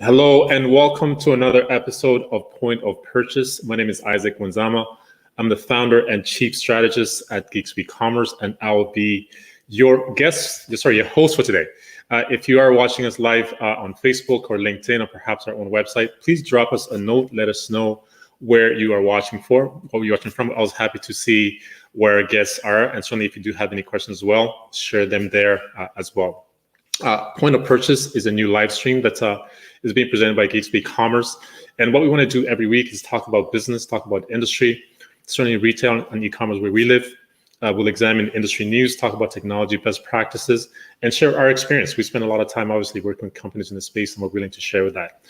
Hello and welcome to another episode of Point of Purchase. My name is Isaac Wanzama. I'm the founder and chief strategist at Geeks Commerce, and I will be your host for today. If you are watching us live on Facebook or LinkedIn or perhaps our own website, please drop us a note. Let us know where you are watching what you're watching from. I was happy to see where our guests are, and certainly if you do have any questions as well, share them there as well. Point of Purchase is a new live stream that is being presented by Geeks Commerce. And what we want to do every week is talk about business, talk about industry, certainly retail and e-commerce where we live. We'll examine industry news, talk about technology best practices, and share our experience. We spend a lot of time, obviously, working with companies in the space, and we're willing to share with that.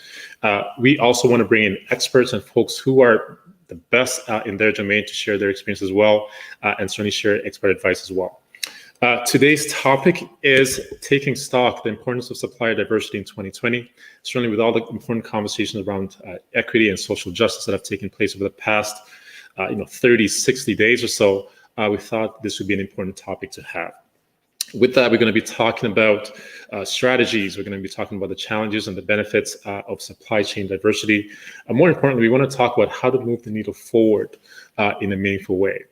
We also want to bring in experts and folks who are the best in their domain to share their experience as well, and certainly share expert advice as well. Today's topic is taking stock, the importance of supplier diversity in 2020. Certainly with all the important conversations around equity and social justice that have taken place over the past 30, 60 days or so, we thought this would be an important topic to have. With that, we're going to be talking about strategies. We're going to be talking about the challenges and the benefits of supply chain diversity. And more importantly, we want to talk about how to move the needle forward in a meaningful way.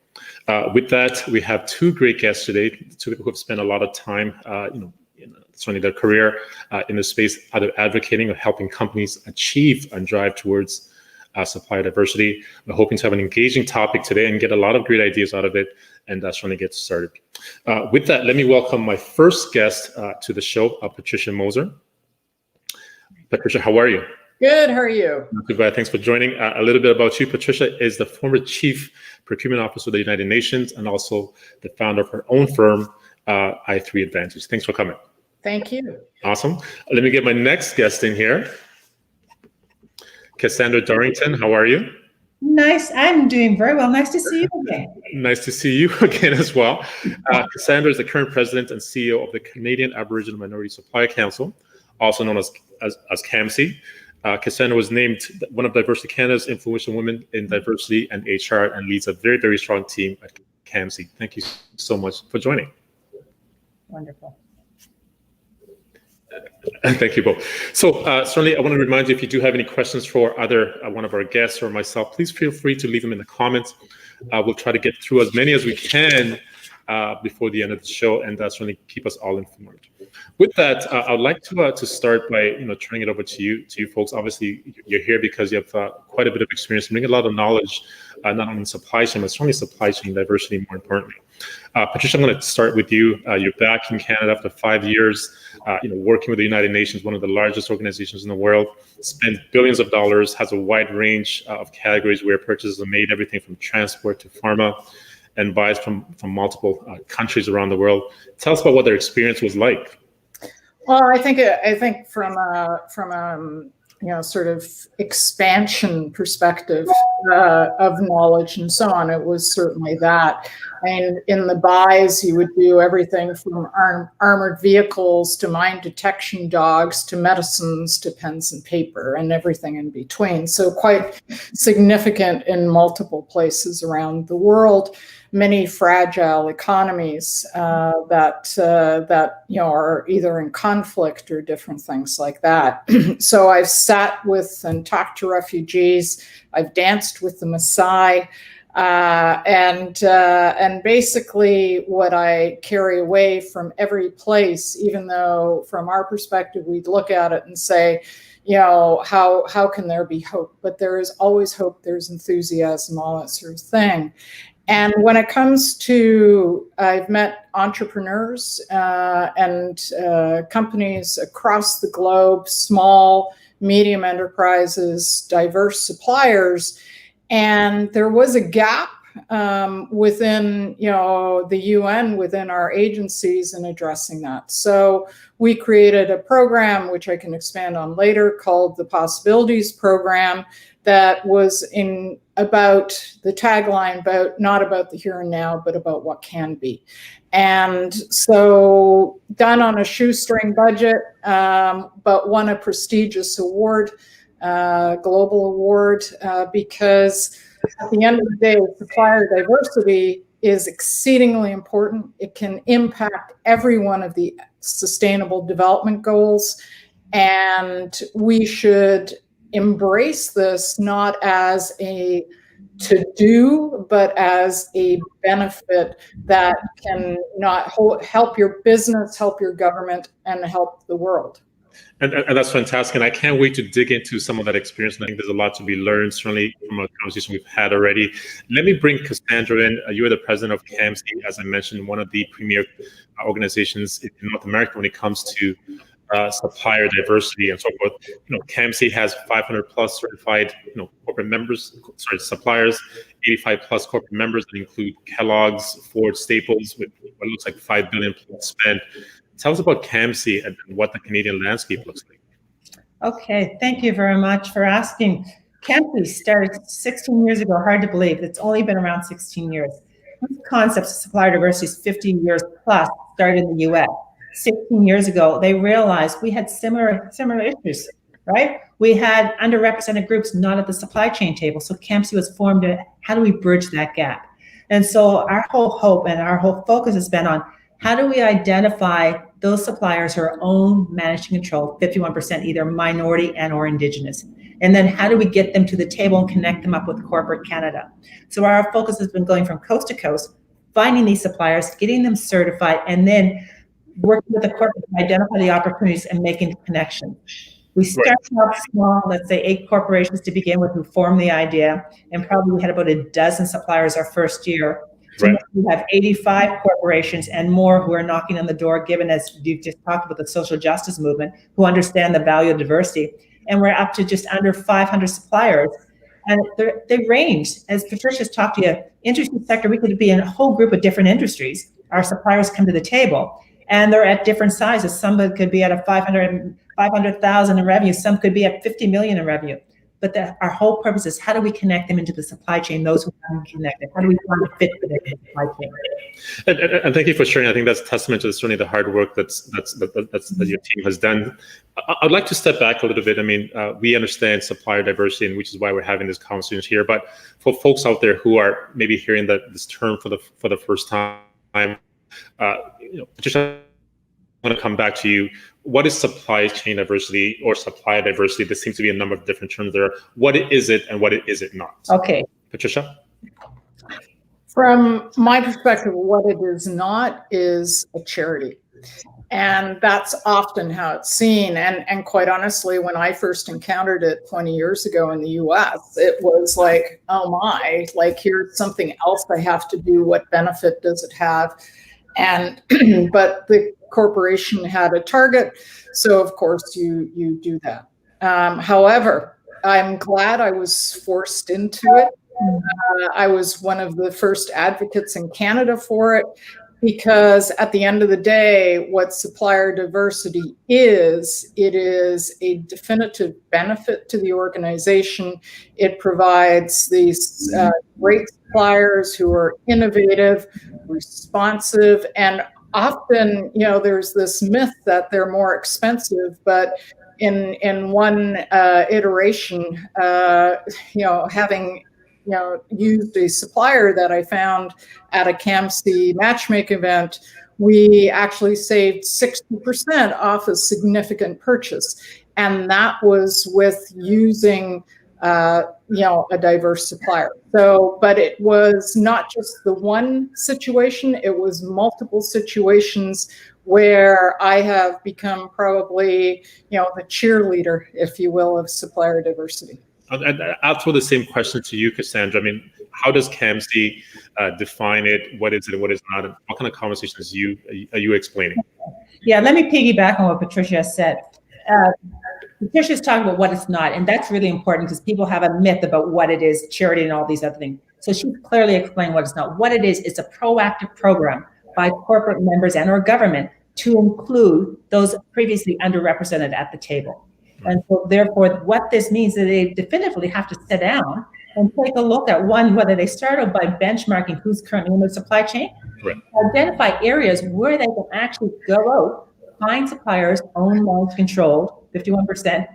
With that, we have two great guests today, two people who have spent a lot of time, certainly their career in the space, either advocating or helping companies achieve and drive towards supplier diversity. We're hoping to have an engaging topic today and get a lot of great ideas out of it, and certainly get started. With that, let me welcome my first guest to the show, Patricia Moser. Patricia, how are you? Good. How are you? Not too bad. Thanks for joining. A little bit about you. Patricia is the former Chief Procurement Officer of the United Nations and also the founder of her own firm, i3 Advantage. Thanks for coming. Thank you. Awesome. Let me get my next guest in here. Cassandra Dorrington, how are you? Nice. I'm doing very well. Nice to see you again. Nice to see you again as well. Cassandra is the current president and CEO of the Canadian Aboriginal Minority Supplier Council, also known as CAMC. Cassandra was named one of Diversity Canada's influential women in diversity and HR and leads a very, very strong team at CAMC. Thank you so much for joining. Wonderful. Thank you both. So certainly I want to remind you, if you do have any questions for either one of our guests or myself, please feel free to leave them in the comments. We'll try to get through as many as we can before the end of the show, and certainly keep us all informed. With that, I'd like to start by turning it over to you folks. Obviously, you're here because you have quite a bit of experience, bring a lot of knowledge, not only in supply chain, but certainly supply chain diversity more importantly. Patricia, I'm going to start with you. You're back in Canada after 5 years, working with the United Nations, one of the largest organizations in the world, spent billions of dollars, has a wide range of categories where purchases are made, everything from transport to pharma, and buys from multiple countries around the world. Tell us about what their experience was like. Well, I think from a sort of expansion perspective of knowledge and so on, it was certainly that. And in the buys, you would do everything from armored vehicles to mine detection dogs to medicines to pens and paper and everything in between. So quite significant in multiple places around the world. Many fragile economies that are either in conflict or different things like that. So I've sat with and talked to refugees. I've danced with the Maasai. And basically what I carry away from every place, even though from our perspective, we'd look at it and say, how can there be hope? But there is always hope. There's enthusiasm, all that sort of thing. And when it comes to, I've met entrepreneurs and companies across the globe, small, medium enterprises, diverse suppliers, and there was a gap within, the UN, within our agencies in addressing that. So we created a program, which I can expand on later, called the Possibilities Program, that was about the tagline, not about the here and now, but about what can be. And so done on a shoestring budget, but won a prestigious award, global award, because at the end of the day, supplier diversity is exceedingly important. It can impact every one of the sustainable development goals. And we should embrace this not as a to do, but as a benefit that can not help your business, help your government, and help the world. And that's fantastic. And I can't wait to dig into some of that experience. And I think there's a lot to be learned, certainly from a conversation we've had already. Let me bring Cassandra in. You are the president of CAMC, as I mentioned, one of the premier organizations in North America when it comes to supplier diversity and so forth. CAMC has 500 plus certified, corporate members, suppliers, 85 plus corporate members that include Kellogg's, Ford, Staples, with what looks like $5 billion spent. Tell us about CAMC and what the Canadian landscape looks like. Okay, thank you very much for asking. CAMC started 16 years ago. Hard to believe. It's only been around 16 years. This concept of supplier diversity is 50 years plus, started in the US. 16 years ago, they realized we had similar issues, right? We had underrepresented groups not at the supply chain table. So CAMC was formed to, how do we bridge that gap? And so our whole hope and our whole focus has been on how do we identify those suppliers who are owned, managed, and controlled, 51% either minority and or Indigenous. And then how do we get them to the table and connect them up with corporate Canada? So our focus has been going from coast to coast, finding these suppliers, getting them certified, and then working with the corporate to identify the opportunities and making connections. We started out small, let's say 8 corporations to begin with who formed the idea, and probably we had about a dozen suppliers our first year. So we have 85 corporations and more who are knocking on the door, given as you just talked about the social justice movement, who understand the value of diversity. And we're up to just under 500 suppliers. And they range, as Patricia's talked to you, industry sector, we could be in a whole group of different industries. Our suppliers come to the table. And they're at different sizes. Some could be at a 500,000 in revenue. Some could be at 50 million in revenue. But our whole purpose is how do we connect them into the supply chain, those who haven't connected? How do we find a fit for them in the supply chain? And thank you for sharing. I think that's testament to certainly the hard work that your team has done. I'd like to step back a little bit. I mean, we understand supplier diversity, and which is why we're having this conversation here. But for folks out there who are maybe hearing this term for the first time, Patricia, I want to come back to you. What is supply chain diversity or supplier diversity? There seems to be a number of different terms there. What is it and what is it not? Okay. Patricia? From my perspective, what it is not is a charity. And that's often how it's seen. And quite honestly, when I first encountered it 20 years ago in the US, it was like, oh my, like here's something else I have to do. What benefit does it have? And but the corporation had a target, so of course you do that. However, I'm glad I was forced into it. I was one of the first advocates in Canada for it, because at the end of the day, what supplier diversity is, it is a definitive benefit to the organization. It provides these great suppliers who are innovative, responsive, and often, there's this myth that they're more expensive, but in one iteration, having used a supplier that I found at a CAMC matchmaking event, we actually saved 60% off a significant purchase. And that was with using, a diverse supplier. So, but it was not just the one situation, it was multiple situations where I have become probably, the cheerleader, if you will, of supplier diversity. I'll throw the same question to you, Cassandra. I mean, how does CAMC define it? What is it and what is not? And what kind of conversations are you explaining? Yeah, let me piggyback on what Patricia said. Patricia's talking about what it's not, and that's really important because people have a myth about what it is, charity and all these other things. So she clearly explained what it's not. What it is, it's a proactive program by corporate members and or government to include those previously underrepresented at the table. And so therefore, what this means is they definitively have to sit down and take a look at whether they start out by benchmarking who's currently in the supply chain, right, identify areas where they can actually go out, find suppliers, owned, managed, controlled, 51%,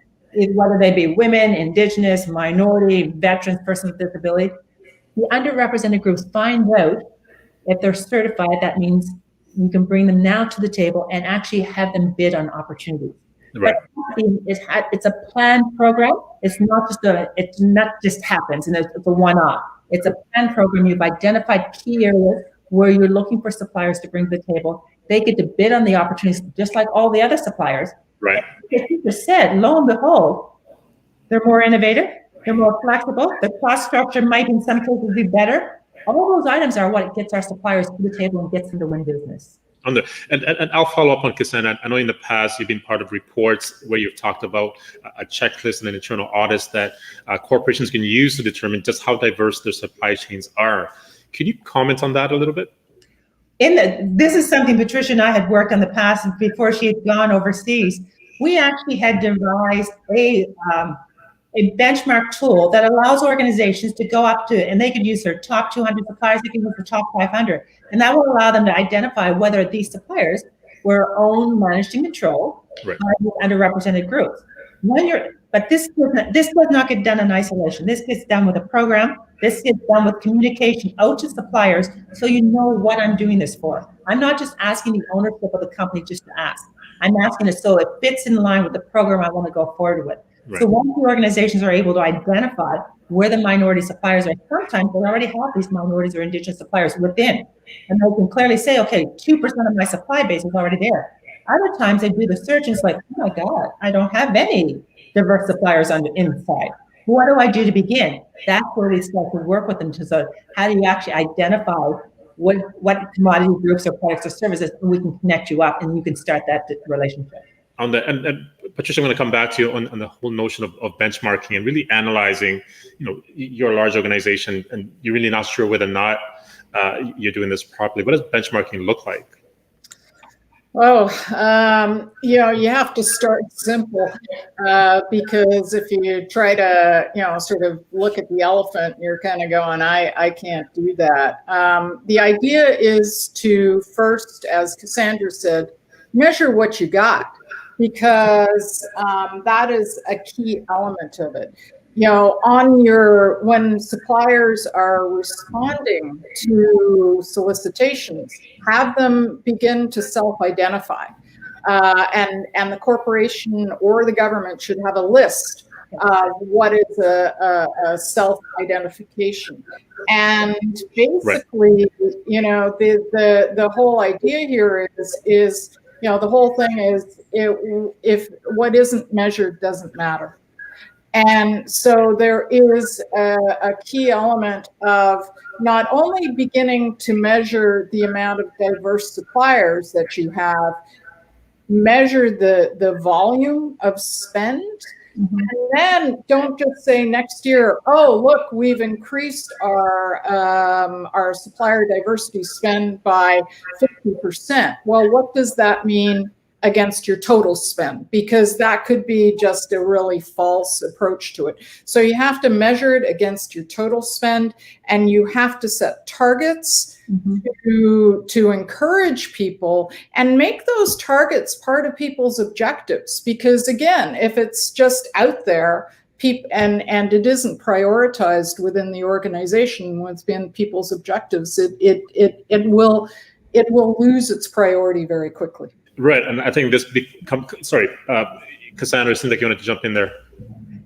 whether they be women, Indigenous, minority, veterans, persons with disability. The underrepresented groups find out if they're certified. That means you can bring them now to the table and actually have them bid on opportunities. Right. It's a planned program. It's not just happens and it's a one-off. It's a planned program. You've identified key areas where you're looking for suppliers to bring to the table. They get to bid on the opportunities just like all the other suppliers. Right. As Peter said, lo and behold, they're more innovative, they're more flexible, the cost structure might in some cases be better. All those items are what gets our suppliers to the table and gets them to win business. And I'll follow up on Cassandra. I know in the past you've been part of reports where you've talked about a checklist and an internal audits that corporations can use to determine just how diverse their supply chains are. Can you comment on that a little bit? This is something Patricia and I had worked on the past before she had gone overseas. We actually had devised a benchmark tool that allows organizations to go up to, and they could use their top 200 suppliers, they can use the top 500, and that will allow them to identify whether these suppliers were owned, managed, and controlled by underrepresented groups. But this does not get done in isolation. This gets done with a program. This gets done with communication out to suppliers, so you know what I'm doing this for. I'm not just asking the ownership of the company just to ask. I'm asking it so it fits in line with the program I want to go forward with. Right. So once the organizations are able to identify where the minority suppliers are, sometimes they already have these minorities or indigenous suppliers within. And they can clearly say, okay, 2% of my supply base is already there. Other times they do the search and it's like, oh my God, I don't have any diverse suppliers on the inside. What do I do to begin? That's where we start to work with them to say, how do you actually identify what commodity groups or products or services, and we can connect you up and you can start that relationship. And Patricia, I'm going to come back to you on the whole notion of benchmarking and really analyzing, you're a large organization and you're really not sure whether or not you're doing this properly. What does benchmarking look like? Oh, you have to start simple because if you try to, sort of look at the elephant, you're kind of going, I can't do that. The idea is to first, as Cassandra said, measure what you got, because that is a key element of it. When suppliers are responding to solicitations, have them begin to self-identify. And the corporation or the government should have a list of what is a self-identification. And basically, the whole idea here is the whole thing is if what isn't measured doesn't matter. And so there is a key element of not only beginning to measure the amount of diverse suppliers that you have, measure the volume of spend, and then don't just say next year, oh, look, we've increased our supplier diversity spend by 50%. Well, what does that mean against your total spend? Because that could be just a really false approach to it. So you have to measure it against your total spend, and you have to set targets to encourage people and make those targets part of people's objectives. Because again, if it's just out there, and it isn't prioritized within the organization within people's objectives, it will lose its priority very quickly. Right, and I think this Cassandra, it seems like you wanted to jump in there.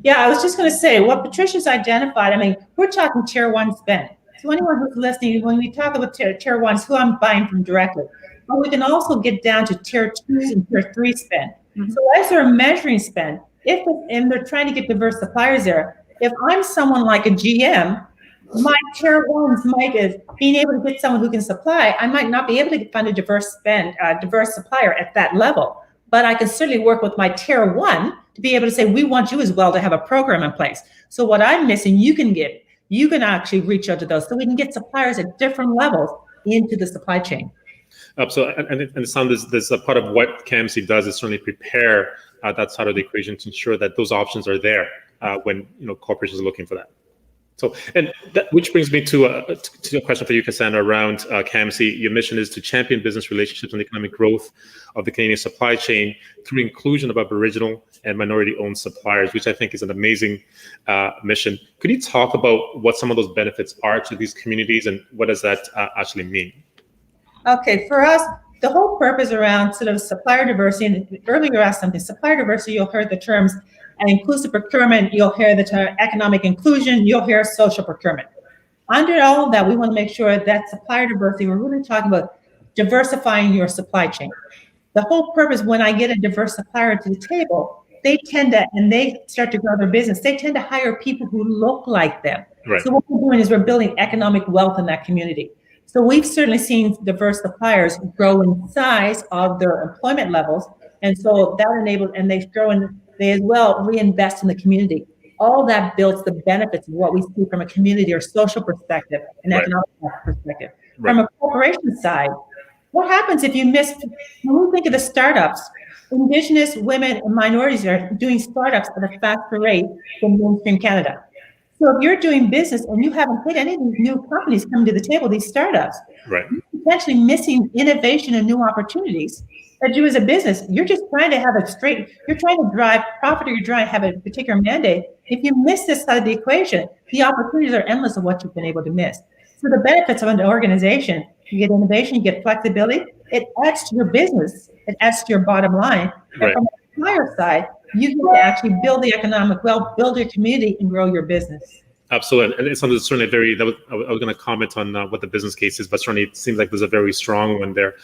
Yeah, I was just going to say, what Patricia's identified, we're talking tier one spend. So anyone who's listening, when we talk about tier ones, who I'm buying from directly, but we can also get down to tier twos and tier three spend. So as they're measuring spend, and they're trying to get diverse suppliers there, if I'm someone like a GM, my tier ones might is being able to get someone who can supply. I might not be able to find a diverse supplier at that level, but I can certainly work with my tier one to be able to say, we want you as well to have a program in place. So what I'm missing, you can get. You can actually reach out to those, so we can get suppliers at different levels into the supply chain. So, and it sounds there's a part of what KMC does is certainly prepare that side of the equation to ensure that those options are there when corporations are looking for that. So, and which brings me to a question for you, Cassandra, around KMC. Your mission is to champion business relationships and economic growth of the Canadian supply chain through inclusion of Aboriginal and minority-owned suppliers, which I think is an amazing mission. Could you talk about what some of those benefits are to these communities and what does that actually mean? Okay, for us, The whole purpose around sort of supplier diversity, and earlier you asked something, supplier diversity, you'll hear the terms inclusive procurement, you'll hear the term economic inclusion, you'll hear social procurement. Under all of that, we want to make sure that supplier diversity, we're really talking about diversifying your supply chain. The whole purpose, when I get a diverse supplier to the table, they tend to, and they start to grow their business, they tend to hire people who look like them. Right. So what we're doing is we're building economic wealth in that community. So we've certainly seen diverse suppliers grow in size of their employment levels. And so that enables, and they grow and they as well reinvest in the community. All that builds the benefits of what we see from a community or social perspective, an economic perspective. Right. From a corporation side, what happens if you miss, when we think of the startups, Indigenous women and minorities are doing startups at a faster rate than mainstream Canada. So if you're doing business and you haven't hit any of these new companies coming to the table, these startups, Right. you're potentially missing innovation and new opportunities that you as a business, you're just trying to have a straight, you're trying to drive profit or you're trying to have a particular mandate. If you miss this side of the equation, the opportunities are endless of what you've been able to miss. So the benefits of an organization, you get innovation, you get flexibility, it adds to your business, it adds to your bottom line. Right. And from the supplier side, you can actually build the economic wealth, build your community, and grow your business. Absolutely, and it's certainly very. I was going to comment on what the business case is, but certainly it seems like there's a very strong one there.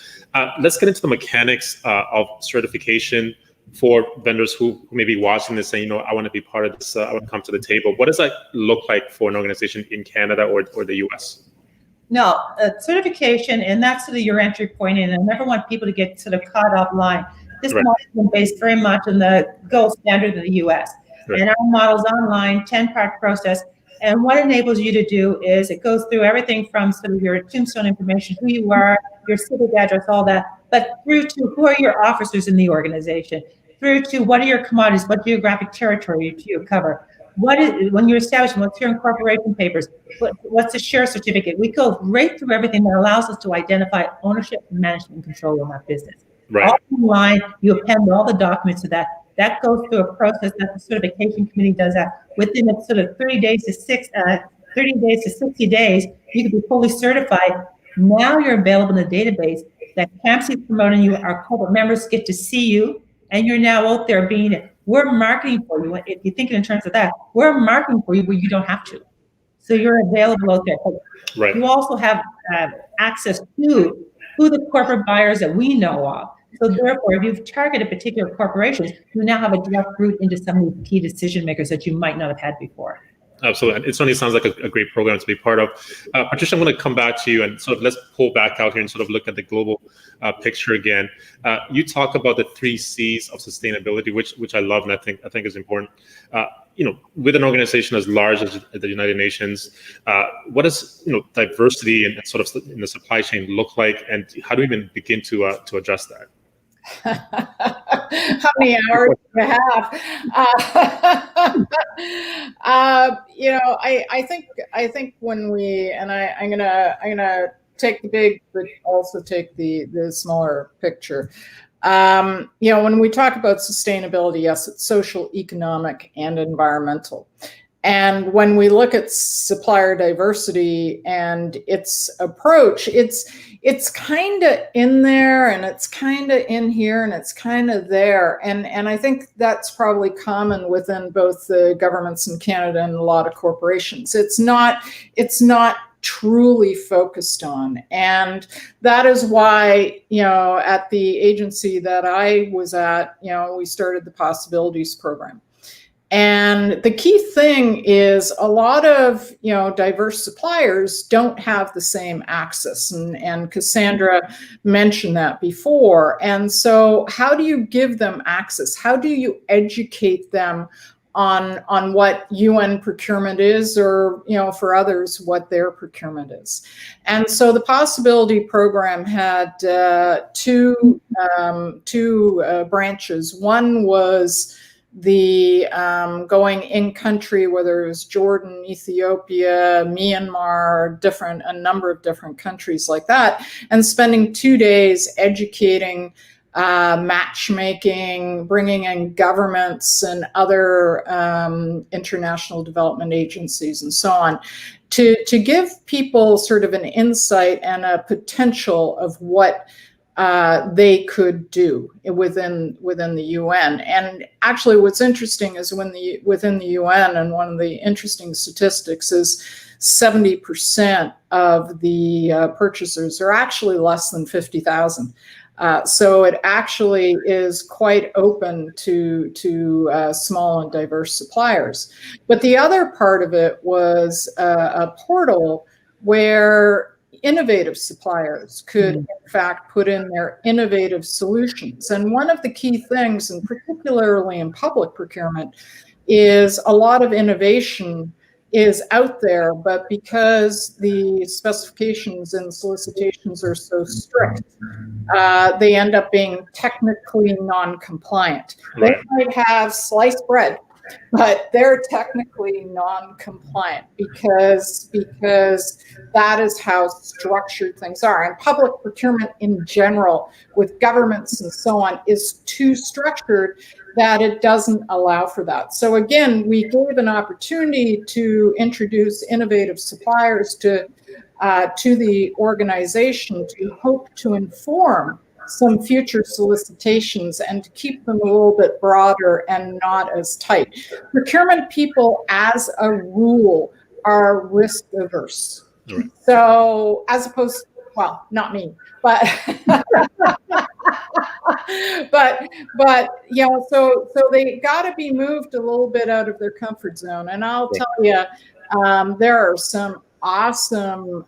Let's get into the mechanics of certification for vendors who may be watching this, saying, I want to be part of this. I want to come to the table. What does that look like for an organization in Canada or the U.S.? No, certification, and that's sort of your entry point in. I never want people to get sort of caught offline. This model has been based very much on the gold standard of the U.S. Right. And our model's online, 10-part process. And what it enables you to do is it goes through everything from sort of your tombstone information, who you are, your civic address, all that, but through to who are your officers in the organization, through to what are your commodities, what geographic territory do you cover, what is, when you're establishing, what's your incorporation papers, what's the share certificate. We go right through everything that allows us to identify ownership, management, and control of our business. Right. All online, you append all the documents to that. That goes through a process that the certification committee does that within a sort of 30 days to 60 days, you can be fully certified. Now you're available in the database that CAMC is promoting you. Our corporate members get to see you, and you're now out there we're marketing for you. If you're thinking in terms of that, we're marketing for you where you don't have to. So you're available out there. Right. You also have access to who the corporate buyers that we know of. So therefore, if you've targeted particular corporations, you now have a direct route into some of the key decision makers that you might not have had before. Absolutely. And it certainly sounds like a great program to be part of. Patricia, I'm going to come back to you and sort of let's pull back out here and sort of look at the global picture again. You talk about the 3 C's of sustainability, which I love and I think is important. With an organization as large as the United Nations, what does diversity and sort of in the supply chain look like, and how do we even begin to address that? How many hours do you have? I think when we, and I'm gonna take the big, but also take the smaller picture. When we talk about sustainability, yes, it's social, economic, and environmental. And when we look at supplier diversity and its approach, it's kind of in there and it's kind of in here and it's kind of there. And I think that's probably common within both the governments in Canada and a lot of corporations. It's not truly focused on. And that is why, at the agency that I was at, we started the Possibilities Program. And the key thing is a lot of, diverse suppliers don't have the same access. And Cassandra mentioned that before. And so how do you give them access? How do you educate them on what UN procurement is, or, for others, what their procurement is? And so the Possibility Program had two branches. One was the going in country, whether it was Jordan, Ethiopia, Myanmar, a number of different countries like that, and spending 2 days educating, matchmaking, bringing in governments and other international development agencies and so on, to give people sort of an insight and a potential of what they could do within the UN. And actually, what's interesting is within the UN, and one of the interesting statistics is 70% of the purchasers are actually less than 50,000. So it actually is quite open to small and diverse suppliers. But the other part of it was a portal where innovative suppliers could, in fact, put in their innovative solutions. And one of the key things, and particularly in public procurement, is a lot of innovation is out there, but because the specifications and solicitations are so strict, they end up being technically non-compliant. They might have sliced bread, but they're technically non-compliant because that is how structured things are. And public procurement in general, with governments and so on, is too structured that it doesn't allow for that. So again, we gave an opportunity to introduce innovative suppliers to the organization to hope to inform some future solicitations and to keep them a little bit broader and not as tight. Procurement people, as a rule, are risk averse. Right. So as opposed, well, not me, but but you know, so they got to be moved a little bit out of their comfort zone. And I'll tell you, there are some awesome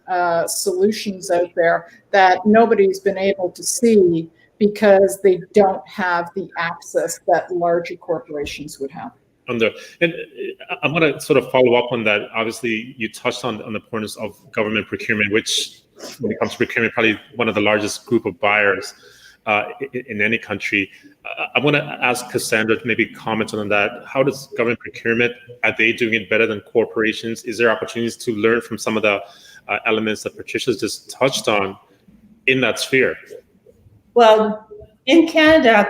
solutions out there that nobody's been able to see because they don't have the access that larger corporations would have. And I'm going to sort of follow up on that. Obviously, you touched on the importance of government procurement, which, when it comes to procurement, probably one of the largest group of buyers in any country. I want to ask Cassandra to maybe comment on that. How does government procurement, are they doing it better than corporations? Is there opportunities to learn from some of the elements that Patricia's just touched on in that sphere? Well, in Canada,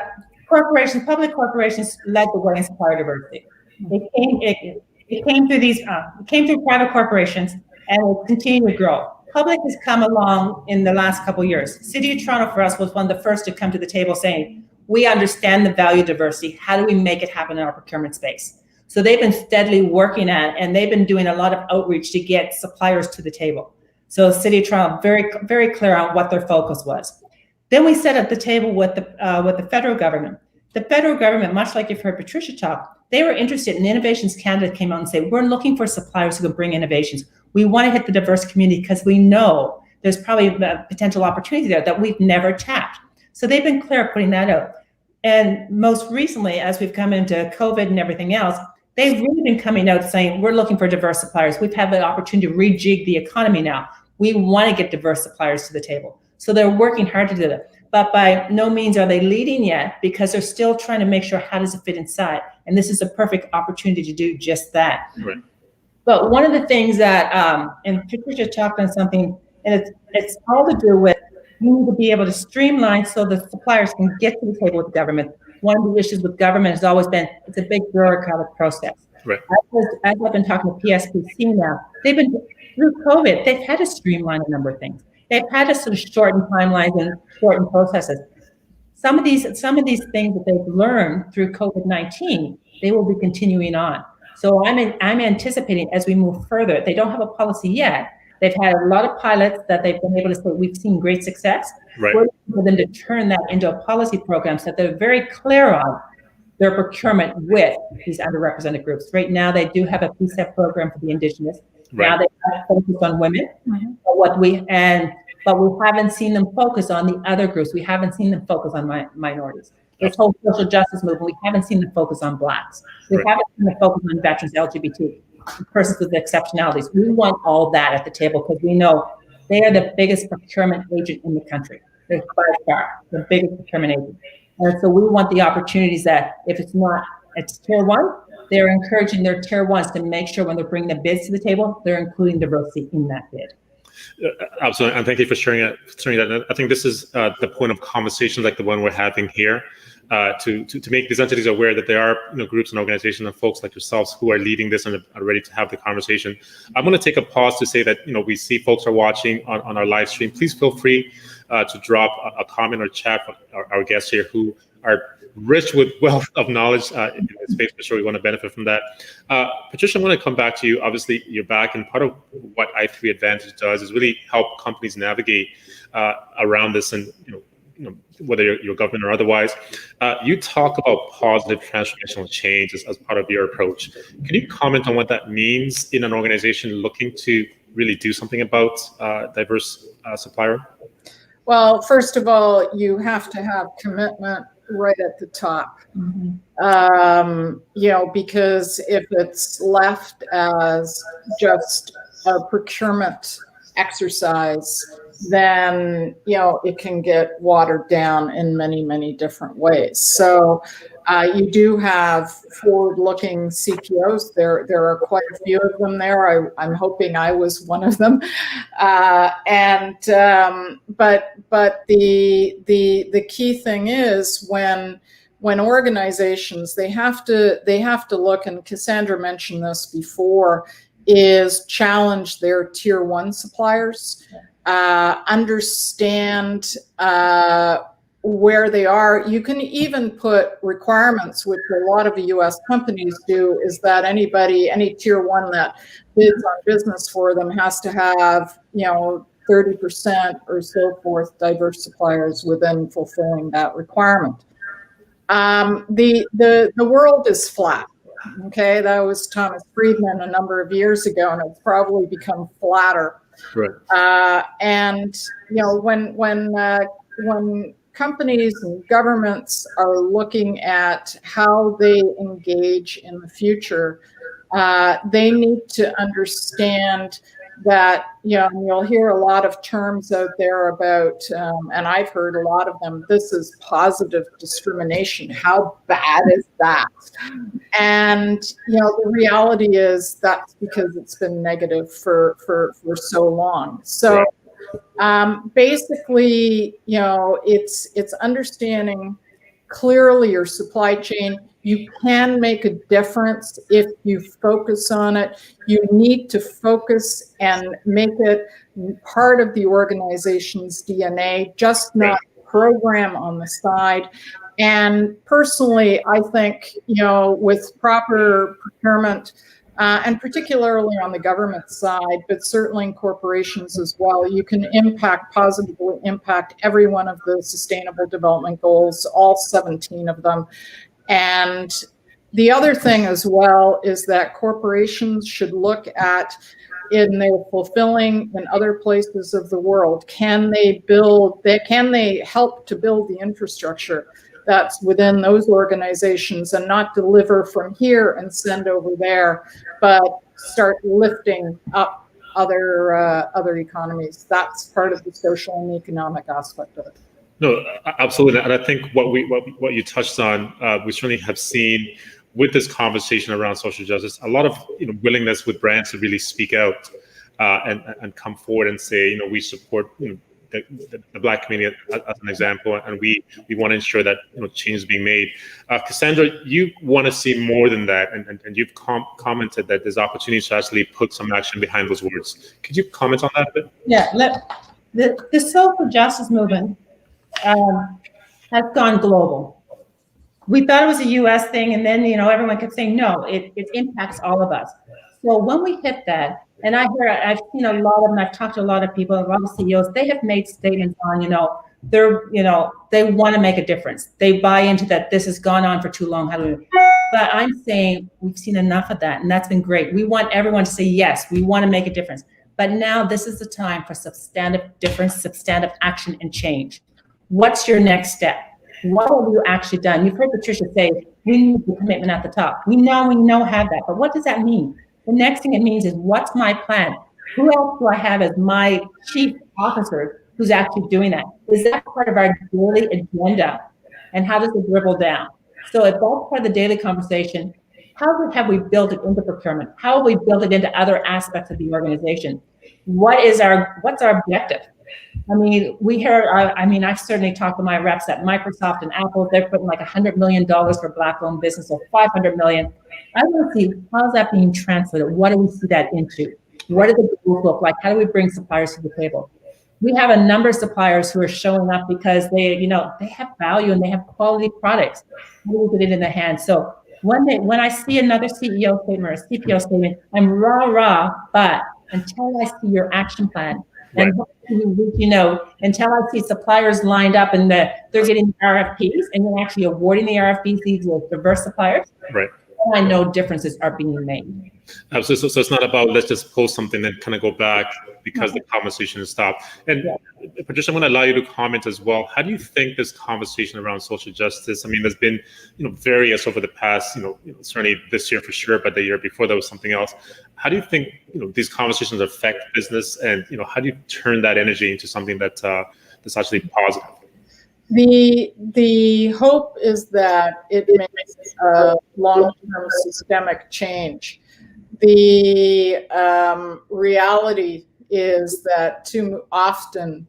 public corporations led the way in supplier diversity. It came through private corporations, and will continue to grow. Public has come along in the last couple of years. City of Toronto for us was one of the first to come to the table saying, we understand the value of diversity. How do we make it happen in our procurement space? So they've been steadily working at it, and they've been doing a lot of outreach to get suppliers to the table. So City of Toronto, very, very clear on what their focus was. Then we sat at the table with the federal government. The federal government, much like you've heard Patricia talk, they were interested in Innovations Canada came out and said, we're looking for suppliers who can bring innovations. We want to hit the diverse community because we know there's probably a potential opportunity there that we've never tapped. So they've been clear putting that out. And most recently, as we've come into COVID and everything else, they've really been coming out saying, we're looking for diverse suppliers. We've had the opportunity to rejig the economy now. We want to get diverse suppliers to the table. So they're working hard to do that. But by no means are they leading yet, because they're still trying to make sure how does it fit inside. And this is a perfect opportunity to do just that. Right. But one of the things that, and Patricia talked on something, and it's all to do with, you need to be able to streamline so the suppliers can get to the table with the government. One of the issues with government has always been, it's a big bureaucratic process. Right. As I've been talking to PSPC now, they've been, through COVID, they've had to streamline a number of things. They've had to sort of shorten timelines and shorten processes. Some of these things that they've learned through COVID-19, they will be continuing on. So I'm anticipating as we move further, they don't have a policy yet. They've had a lot of pilots that they've been able to say, we've seen great success. Right. We're looking for them to turn that into a policy program so that they're very clear on their procurement with these underrepresented groups. Right now, they do have a PSEP program for the Indigenous. Right. Now they have focused on women, but we haven't seen them focus on the other groups. We haven't seen them focus on minorities. This whole social justice movement, we haven't seen them focus on Blacks. We haven't seen them focus on veterans, LGBT, persons with exceptionalities. We want all that at the table because we know they are the biggest procurement agent in the country. They're by far the biggest procurement agent. And so we want the opportunities that if it's tier one, they're encouraging their tier ones to make sure when they're bringing the bids to the table, they're including diversity in that bid. Absolutely, and thank you for sharing that. And I think this is the point of conversations like the one we're having here, to make these entities aware that there are groups and organizations and folks like yourselves who are leading this and are ready to have the conversation. I'm going to take a pause to say that we see folks are watching on our live stream. Please feel free to drop a comment or chat for our guests here who are rich with wealth of knowledge in this space. For sure, we want to benefit from that. Patricia, I'm going to come back to you. Obviously, you're back, and part of what i3 Advantage does is really help companies navigate around this, and whether you're government or otherwise. You talk about positive transformational change as part of your approach. Can you comment on what that means in an organization looking to really do something about diverse supplier? Well, first of all, you have to have commitment right at the top. Because if it's left as just a procurement exercise, then it can get watered down in many, many different ways. So you do have forward-looking CPOs. There are quite a few of them there. I'm hoping I was one of them. But the key thing is when organizations, they have to look, and Cassandra mentioned this before, is challenge their tier one suppliers. Understand where they are. You can even put requirements, which a lot of the US companies do, is that any tier one that bids on business for them has to have 30% or so forth diverse suppliers within fulfilling that requirement. The world is flat. Okay, that was Thomas Friedman a number of years ago, and it's probably become flatter. Right. When companies and governments are looking at how they engage in the future, they need to understand that, you'll hear a lot of terms out there about, and I've heard a lot of them, this is positive discrimination. How bad is that? And, the reality is that's because it's been negative for so long. So basically, it's understanding clearly your supply chain. You can make a difference if you focus on it. You need to focus and make it part of the organization's DNA, just not program on the side. And personally, I think, with proper procurement, and particularly on the government side, but certainly in corporations as well, you can positively impact every one of the Sustainable Development Goals, all 17 of them. And the other thing as well is that corporations should look at, in their fulfilling in other places of the world, can they help to build the infrastructure that's within those organizations, and not deliver from here and send over there, but start lifting up other economies. That's part of the social and economic aspect of it. No, absolutely, and I think what you touched on, we certainly have seen with this conversation around social justice, a lot of willingness with brands to really speak out and come forward and say, we support the Black community as an example, and we want to ensure that change is being made. Cassandra, you want to see more than that, and you've commented that there's opportunities to actually put some action behind those words. Could you comment on that a bit? Yeah, the social justice movement has gone global. We thought it was a U.S. thing, and then everyone kept saying no, it impacts all of us. So when we hit that, and I've seen a lot of them, I've talked to a lot of people, a lot of CEOs, they have made statements on, they want to make a difference. They buy into that this has gone on for too long. But I'm saying we've seen enough of that, and that's been great. We want everyone to say, yes, we want to make a difference. But now this is the time for substantive difference, substantive action and change. What's your next step? What have you actually done? You've heard Patricia say, we need the commitment at the top. We know have that, but what does that mean? The next thing it means is, what's my plan? Who else do I have as my chief officer who's actually doing that? Is that part of our daily agenda? And how does it dribble down? So if that's part of the daily conversation, how have we built it into procurement? How have we built it into other aspects of the organization? What's our objective? I mean, I've certainly talked to my reps at Microsoft and Apple. They're putting like $100 million for Black-owned business, or $500 million. I want to see, how's that being translated? What do we see that into? What do the goals look like? How do we bring suppliers to the table? We have a number of suppliers who are showing up because they have value and they have quality products. We'll get it in their hands. So when I see another CEO statement or a CPO statement, I'm rah, but until I see your action plan, and until I see suppliers lined up and that they're getting RFPs and you're actually awarding the RFPs, these are diverse suppliers, right. I know differences are being made. So it's not about let's just post something then kind of go back because the conversation is stopped. And Patricia, I'm going to allow you to comment as well. How do you think this conversation around social justice? I mean, there's been various over the past certainly this year for sure, but the year before there was something else. How do you think these conversations affect business, and how do you turn that energy into something that's actually positive? The hope is that it makes a long-term systemic change. The reality is that too often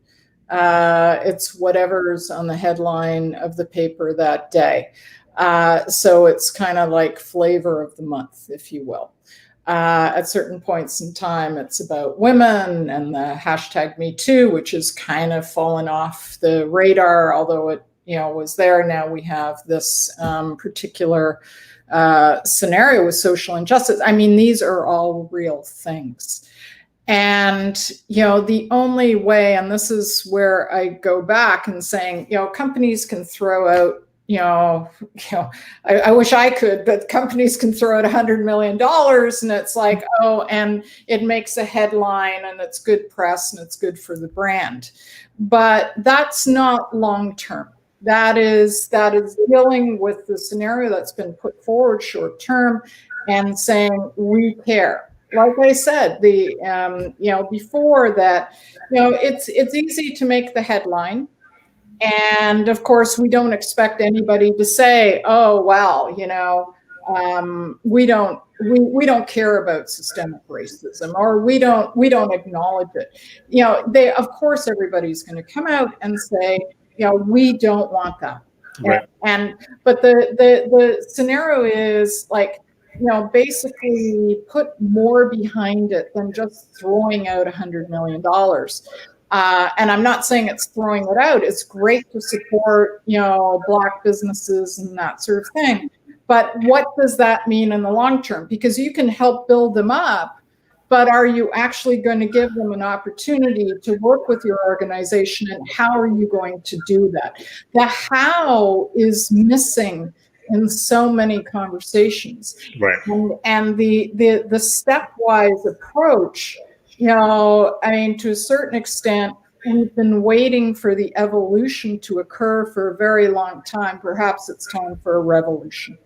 it's whatever's on the headline of the paper that day. So it's kind of like flavor of the month, if you will. At certain points in time, it's about women and the hashtag Me Too, which has kind of fallen off the radar, although it was there. Now we have this particular scenario with social injustice. I mean, these are all real things. And, the only way, and this is where I go back and saying, companies can throw out, I wish I could, but companies can throw out $100 million and it's like, and it makes a headline and it's good press and it's good for the brand. But that's not long-term. That is dealing with the scenario that's been put forward short-term and saying, we care. Like I said, before that, it's easy to make the headline. And of course, we don't expect anybody to say, "Oh, well, we don't care about systemic racism," or we don't acknowledge it. Of course, everybody's going to come out and say, we don't want that. Right. But the scenario is like, basically put more behind it than just throwing out $100 million. And I'm not saying it's throwing it out. It's great to support, Black businesses and that sort of thing. But what does that mean in the long term? Because you can help build them up, but are you actually going to give them an opportunity to work with your organization? And how are you going to do that? The how is missing in so many conversations. Right. And the stepwise approach, to a certain extent, we've been waiting for the evolution to occur for a very long time. Perhaps it's time for a revolution.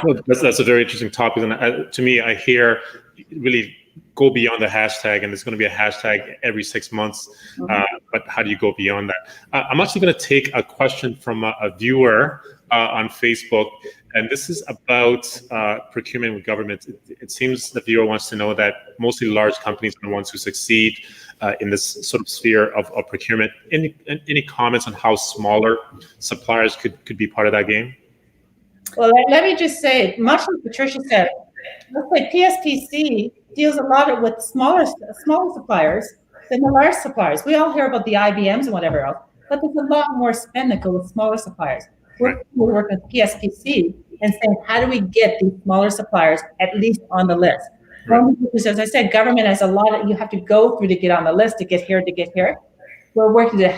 Well, that's a very interesting topic. And to me, I hear really go beyond the hashtag, and there's going to be a hashtag every 6 months. But how do you go beyond that? I'm actually going to take a question from a viewer on Facebook, and this is about procurement with government. It seems the viewer wants to know that mostly large companies are the ones who succeed in this sort of sphere of procurement. Any comments on how smaller suppliers could be part of that game? Well, let me just say, much like Patricia said, let's say PSPC deals a lot with smaller suppliers than the large suppliers. We all hear about the IBMs and whatever else, but there's a lot more spend that goes with smaller suppliers. We're working with PSPC and saying, how do we get these smaller suppliers at least on the list? Right. Because as I said, government has a lot that you have to go through to get on the list, to get here. We're working to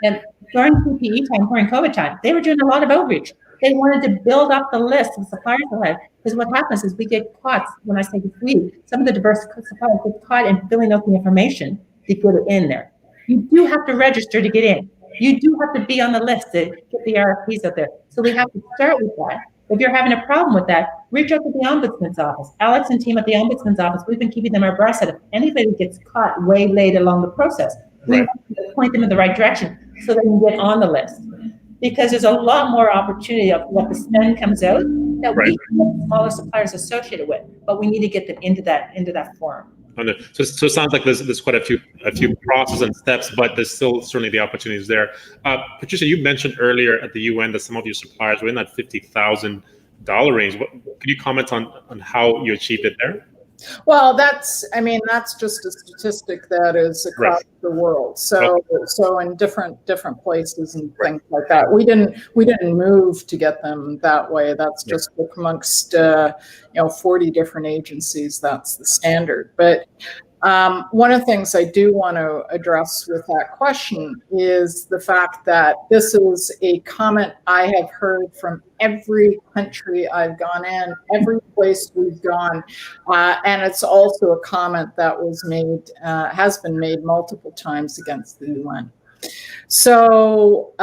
and during PPE time, during COVID time, they were doing a lot of outreach. They wanted to build up the list of suppliers they had. Because what happens is we get caught, when I say we, some of the diverse suppliers get caught in filling out the information to get it in there. You do have to register to get in. You do have to be on the list to get the RFPs out there. So we have to start with that. If you're having a problem with that, reach out to the Ombudsman's office. Alex and team at the Ombudsman's office, we've been keeping them abreast that if anybody gets caught way late along the process, we have to point them in the right direction so they can get on the list. Because there's a lot more opportunity of what the spend comes out that we have smaller suppliers associated with, but we need to get them into that forum. So it sounds like there's quite a few processes and steps, but there's still certainly the opportunities there. Patricia, you mentioned earlier at the UN that some of your suppliers were in that $50,000 range. Could you comment on how you achieved it there? Well, that's just a statistic that is across the world. So in different places and things like that. We didn't move to get them that way. That's just amongst 40 different agencies. That's the standard. But one of the things I do want to address with that question is the fact that this is a comment I have heard from every country I've gone in, every place we've gone, and it's also a comment that was made, has been made multiple times against the UN. So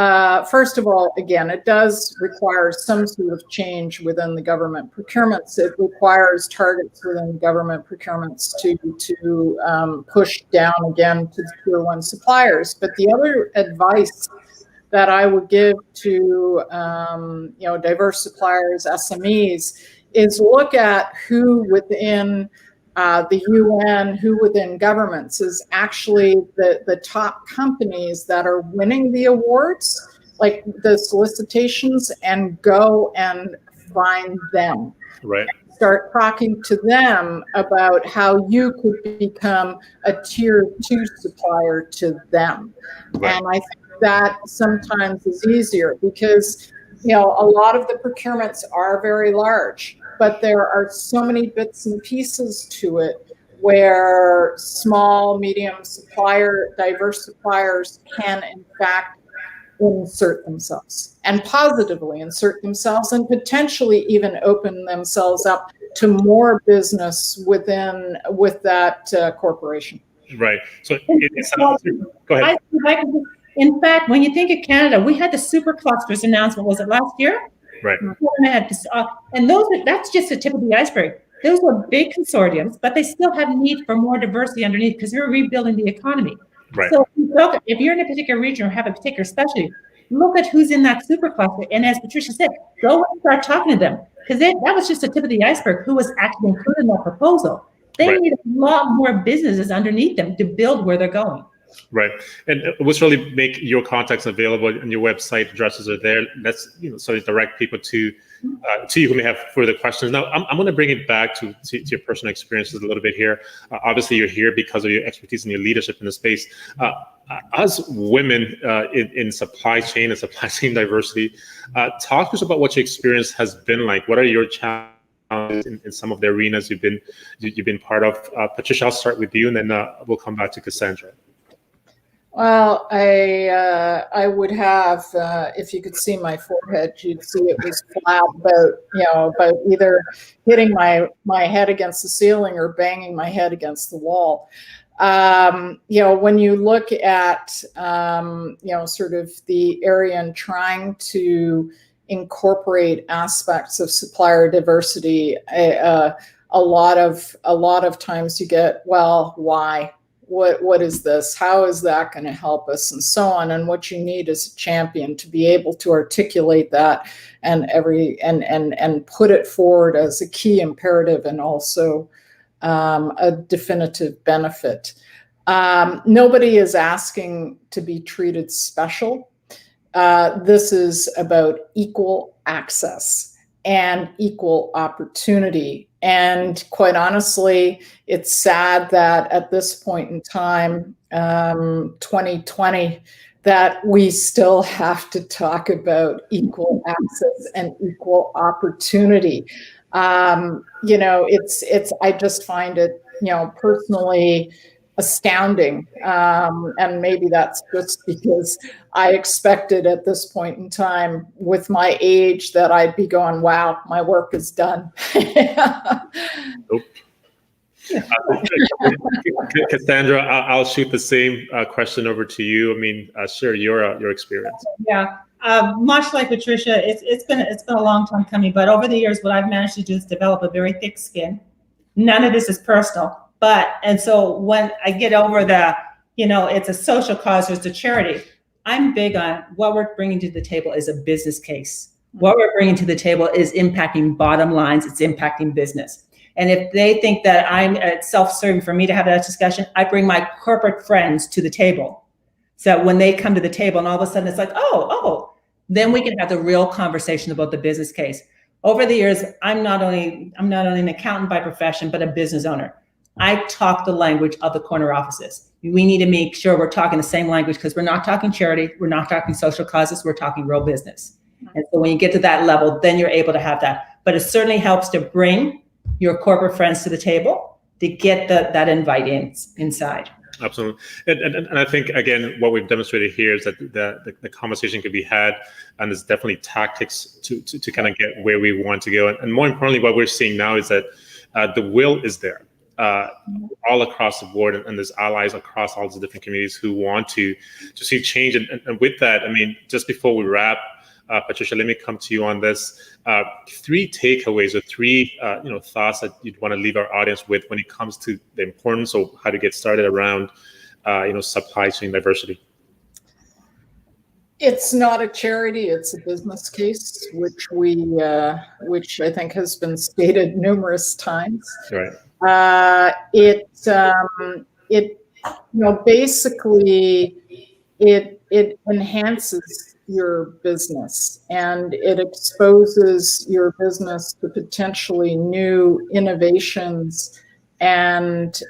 first of all, again, it does require some sort of change within the government procurements. It requires targets within government procurements to push down again to the tier 1 suppliers. But the other advice that I would give to diverse suppliers, SMEs, is look at who within the UN, who within governments is actually the top companies that are winning the awards, like the solicitations, and go and find them. Right. Start talking to them about how you could become a tier 2 supplier to them. Right. And I think that sometimes is easier because, a lot of the procurements are very large, but there are so many bits and pieces to it where small, medium diverse suppliers can in fact insert themselves and positively insert themselves and potentially even open themselves up to more business with that corporation. Right. So go ahead. In fact, when you think of Canada, we had the superclusters announcement, was it last year? Right. And that's just the tip of the iceberg. Those are big consortiums, but they still have need for more diversity underneath because they're rebuilding the economy. Right. So if you're in a particular region or have a particular specialty, look at who's in that supercluster. And as Patricia said, go and start talking to them because that was just the tip of the iceberg who was actually included in that proposal. They need a lot more businesses underneath them to build where they're going. Right, and what's really make your contacts available and your website addresses are there. That's so direct people to you who may have further questions. Now, I'm going to bring it back to your personal experiences a little bit here. Obviously, you're here because of your expertise and your leadership in the space. As women in supply chain and supply chain diversity, talk to us about what your experience has been like. What are your challenges in some of the arenas you've been part of? Patricia, I'll start with you, and then we'll come back to Cassandra. Well, I would have, if you could see my forehead, you'd see it was flat, about either hitting my head against the ceiling or banging my head against the wall. When you look at, sort of the area and trying to incorporate aspects of supplier diversity, a lot of times you get, well, why? What is this? How is that going to help us? And so on. And what you need is a champion to be able to articulate that and put it forward as a key imperative and also a definitive benefit. Nobody is asking to be treated special. This is about equal access and equal opportunity. And quite honestly, it's sad that at this point in time, 2020, that we still have to talk about equal access and equal opportunity. I just find it, personally astounding. And maybe that's just because I expected at this point in time with my age that I'd be going, wow, my work is done. Nope. Cassandra, I'll shoot the same question over to you. I mean, share your experience. Yeah, much like Patricia, it's been a long time coming, but over the years, what I've managed to do is develop a very thick skin. None of this is personal. And so when I get over it's a social cause or it's a charity, I'm big on what we're bringing to the table is a business case. What we're bringing to the table is impacting bottom lines. It's impacting business. And if they think that I'm self-serving for me to have that discussion, I bring my corporate friends to the table. So when they come to the table and all of a sudden it's like, oh, then we can have the real conversation about the business case. Over the years, I'm not only an accountant by profession, but a business owner. I talk the language of the corner offices. We need to make sure we're talking the same language, because we're not talking charity, we're not talking social causes, we're talking real business. And so when you get to that level, then you're able to have that. But it certainly helps to bring your corporate friends to the table to get that invite inside. Absolutely. And I think, again, what we've demonstrated here is that the conversation could be had, and there's definitely tactics to kind of get where we want to go. And more importantly, what we're seeing now is that the will is there all across the board, and there's allies across all the different communities who want to see change. And with that, I mean, just before we wrap, Patricia, let me come to you on this. 3 takeaways or 3 thoughts that you'd want to leave our audience with when it comes to the importance of how to get started around supply chain diversity. It's not a charity; it's a business case, which I think has been stated numerous times. Right. Basically it enhances your business, and it exposes your business to potentially new innovations and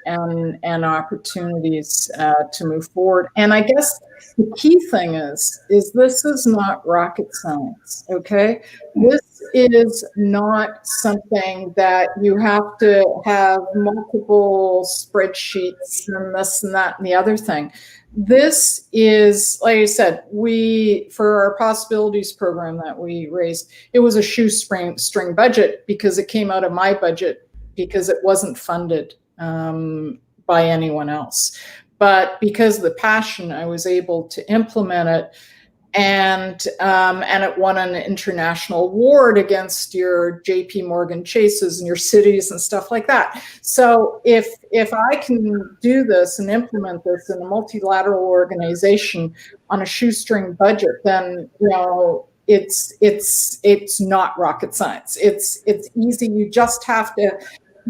opportunities to move forward. And I guess the key thing is this is not rocket science, okay? This is not something that you have to have multiple spreadsheets and this and that and the other thing. This is, like I said, for our possibilities program that we raised, it was a shoestring budget, because it came out of my budget, because it wasn't funded by anyone else. But because of the passion, I was able to implement it, and it won an international award against your JP Morgan Chases and your cities and stuff like that. So if I can do this and implement this in a multilateral organization on a shoestring budget, then it's not rocket science. It's easy. You just have to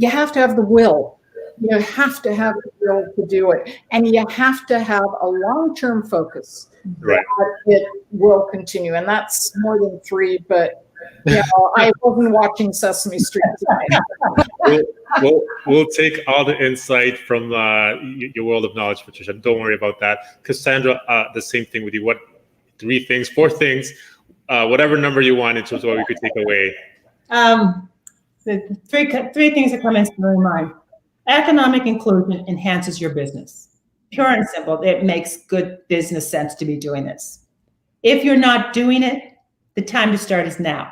have the will. You have to have the will to do it, and you have to have a long-term focus. Right. That it will continue, and that's more than 3. But I wasn't watching Sesame Street tonight. We'll take all the insight from your world of knowledge, Patricia. Don't worry about that. Cassandra, the same thing with you. What 3 things, 4 things, whatever number you want in terms of what we could take away? The three things that come into my mind. Economic inclusion enhances your business. Pure and simple. It makes good business sense to be doing this. If you're not doing it, the time to start is now.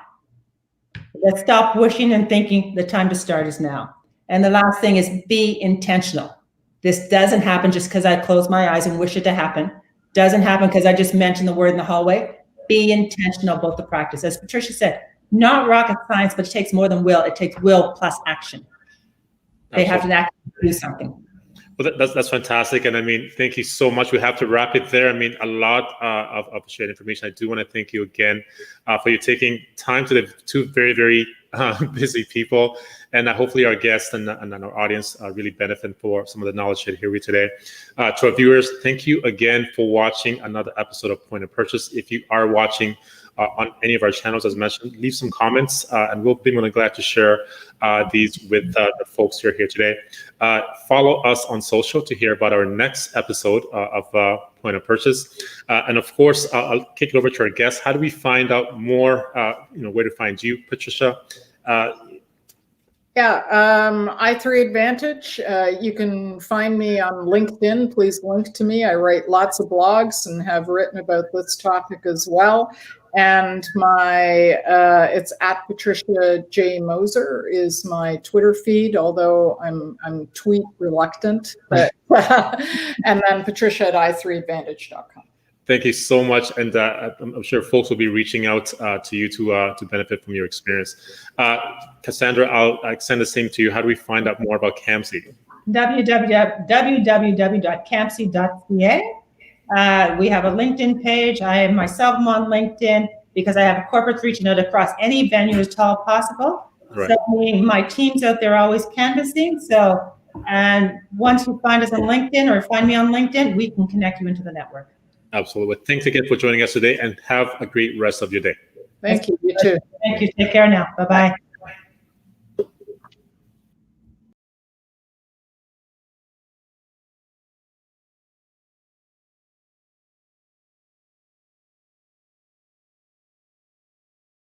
Let's stop wishing and thinking. The time to start is now. And the last thing is be intentional. This doesn't happen just because I close my eyes and wish it to happen. Doesn't happen because I just mentioned the word in the hallway. Be intentional about the practice. As Patricia said, not rocket science, but it takes more than will. It takes will plus action. They have to actually do something. Well, that's fantastic. And I mean, thank you so much. We have to wrap it there. I mean, a lot of shared information. I do want to thank you again for you taking time to the 2 very, very busy people. And hopefully our guests and our audience really benefit for some of the knowledge shared here today. To our viewers, thank you again for watching another episode of Point of Purchase. If you are watching on any of our channels, as mentioned, leave some comments, and we'll be more than glad to share these with the folks who are here today. Follow us on social to hear about our next episode of Point of Purchase. And of course, I'll kick it over to our guests. How do we find out more, where to find you, Patricia? I3 Advantage. You can find me on LinkedIn. Please link to me. I write lots of blogs and have written about this topic as well. And my it's at Patricia J. Moser is my Twitter feed, although I'm tweet reluctant. But and then Patricia at i3advantage.com. Thank you so much, and I'm sure folks will be reaching out to you to benefit from your experience. Cassandra, I'll extend the same to you. How do we find out more about CAMC? www.camc.ca. We have a LinkedIn page. I myself am on LinkedIn because I have corporates reaching out across any venue as tall as possible. Right. So my team's out there always canvassing. So, and once you find us on LinkedIn or find me on LinkedIn, we can connect you into the network. Absolutely. Thanks again for joining us today, and have a great rest of your day. Thank you. You too. Thank you. Take care now. Bye-bye.